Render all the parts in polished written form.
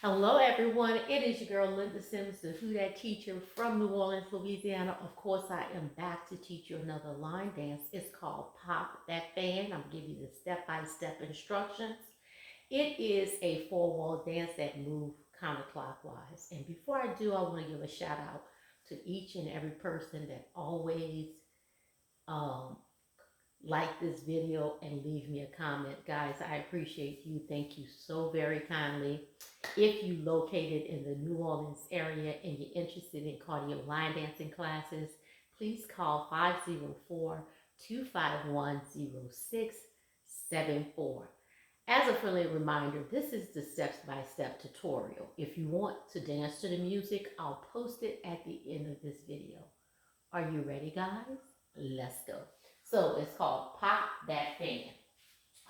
Hello, everyone. It is your girl Linda Sims, the Who That teacher from New Orleans, Louisiana. Of course, I am back to teach you another line dance. It's called Pop That Fan. I'm giving you the step-by-step instructions. It is a four-wall dance that moves counterclockwise. And before I do, I want to give a shout out to each and every person that always um, like this video and leave me a comment. Guys, I appreciate you. Thank you so very kindly. If you located in the New Orleans area and you're interested in cardio line dancing classes, please call 504-251-0674. As a friendly reminder, this is the step-by-step tutorial. If you want to dance to the music, I'll post it at the end of this video. Are you ready, guys? Let's go. So it's called Pop That Fan.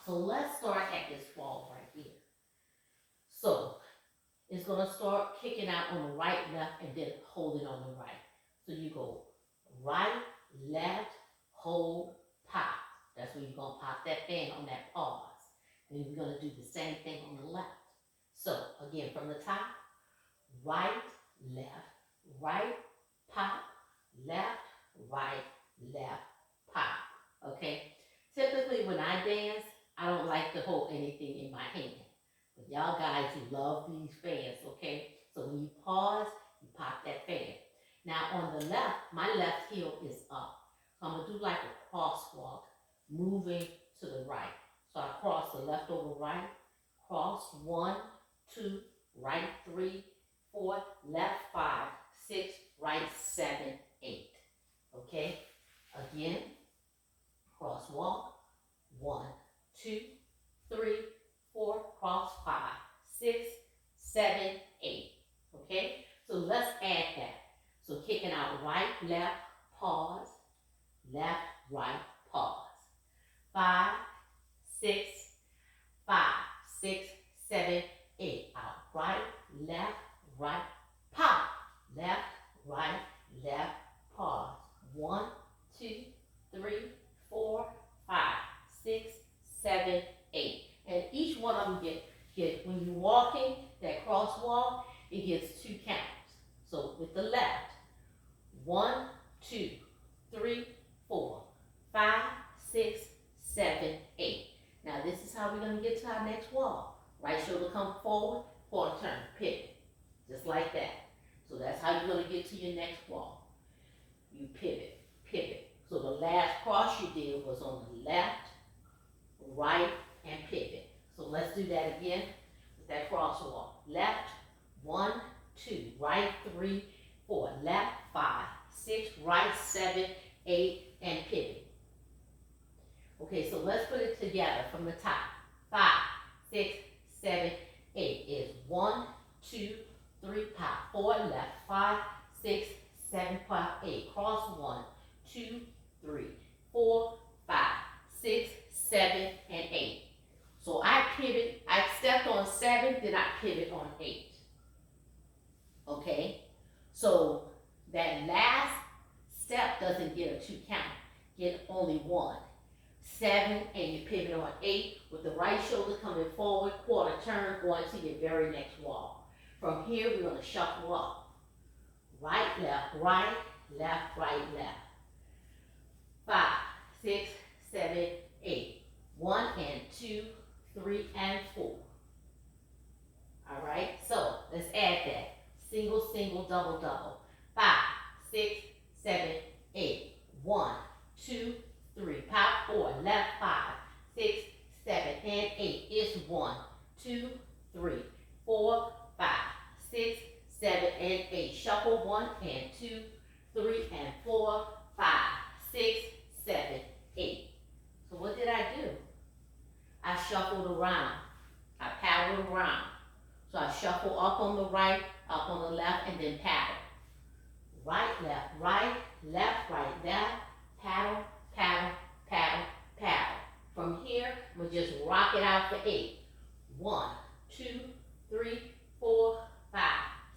So let's start at this wall right here. So it's going to start kicking out on the right, left, and then hold it on the right. So you go right, left, hold, pop. That's when you're going to pop that fan on that pause. Then we're going to do the same thing on the left. So again, from the top, right, pop, left, right, left, pop. Okay? Typically when I dance, I don't like to hold anything in my hand. But y'all guys, you love these fans, okay? So when you pause, you pop that fan. Now on the left, my left heel is up. So I'm gonna do like a crosswalk, moving to the right. So I cross the left over right, cross 1, 2, right 3, 4, left 5, 6, right 7, 8. Okay? Again, crosswalk, 1, 2, 3, 4, cross 5, 6, 7, 8. Okay? So let's add that. So kicking out right, left, pause, left, right, pause. 5, 6, 5, 6, 7, 8. Out. Right, pop. Left, right, left, pause. 1, 2, 3, 4, 5, 6, 7, 8. And each one of them get when you're walking, that crosswalk, it gets 2 counts. So with the left, 1, 2, 3, 4, 5, 6, 7, 8. Now this is how we're going to get to our next wall. Right shoulder come forward, quarter turn, pivot. Just like that. So that's how you're going to get to your next wall. You pivot, pivot. So the last cross you did was on the left, right, and pivot. So let's do that again with that crosswalk. Left, 1, 2, right 3, 4, left 5, 6, right 7, 8, and pivot. Okay, so let's put it together from the top. 5, 6, 7, 8 is 1, 2, 3, pop, 4, left, 5, 6, 7, pop, 8. Cross 1, 2, 3, 4, 5, 6, 7, and 8. So I pivot, I stepped on 7, then I pivot on 8. Okay? So that last step doesn't get a 2 count, get only 1. 7, and you pivot on 8 with the right shoulder coming forward, quarter turn, going to your very next wall. From here, we're going to shuffle up. Right, left, right, left, right, left. 5, 6, 7, 8. 1 and 2, 3 and 4. All right, so let's add that. Single, single, double, double. 5, 6, 7, 8. 1, 2, 3. Pop 4, left 5, 6, 7, and 8. It's 1, 2, 3, 4, 5, 6, 7, and 8. Shuffle 1 and 2, 3 and 4, 5, 6, 7, 8. So what did I do? I shuffled around. I paddled around. So I shuffle up on the right, up on the left, and then paddle. Right, left, left, paddle, paddle, paddle, paddle. From here, I'm going to just rock it out for 8. 1, 2, 3, 4, 5,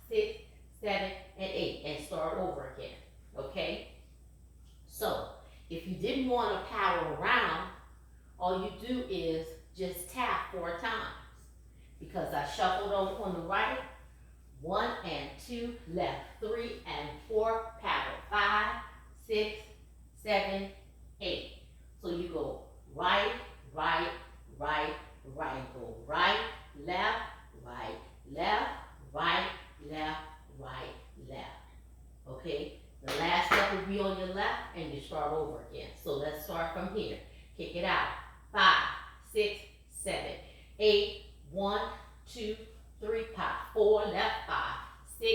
6, 7, and 8. And start over again. Okay? So, if you didn't want to paddle around, all you do is just tap 4 times. Because because I shuffled on the right. 1 and 2, left. 3 and 4, paddle. 5, 6, 7, 8. So you go right, right, right, right. Go right, left, right, left, right, left, right, left. Okay? The last step will be on your left, and you start over again. So let's start from here. Kick it out. 5, 6, 7, 8, 1, 2, 3, pop. 4, left, 5, 6,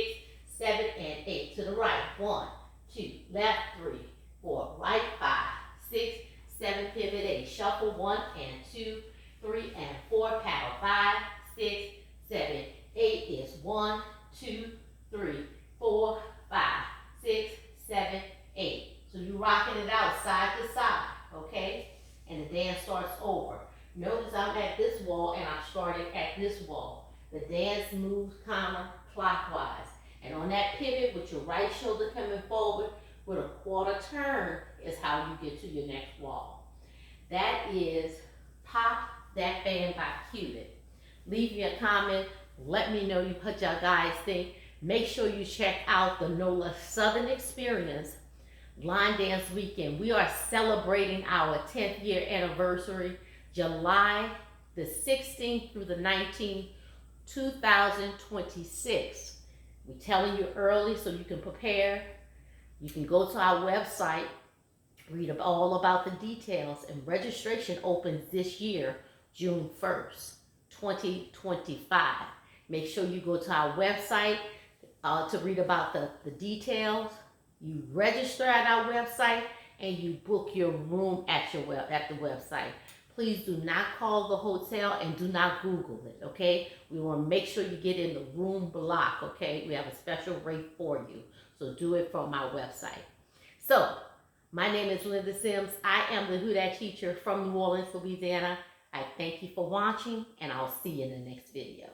7, and 8. To the right. 1, 2, left, 3, 4, right, 5, 6, 7, pivot 8. Shuffle 1 and 2, 3 and 4, paddle. 5, 6, 7, 8 is 1, 2, 3, 4, 5, 6, 7, 8. So you're rocking it out side to side, okay? And the dance starts over. Notice I'm at this wall and I'm starting at this wall. The dance moves counterclockwise. And on that pivot with your right shoulder coming forward with a quarter turn is how you get to your next wall. That is Pop That Band by CUPID. Leave me a comment. Let me know what y'all guys think. Make sure you check out the NOLA Southern Experience Line Dance Weekend. We are celebrating our 10th year anniversary, July the 16th through the 19th, 2026. We're telling you early so you can prepare. You can go to our website, read all about the details, and registration opens this year, June 1st, 2025. Make sure you go to our website to read about the details. You register at our website and you book your room at the website. Please do not call the hotel and do not Google it, okay? We want to make sure you get in the room block, okay? We have a special rate for you. So do it from our website. So, my name is Linda Sims. I am the Who Dat teacher from New Orleans, Louisiana. I thank you for watching, and I'll see you in the next video.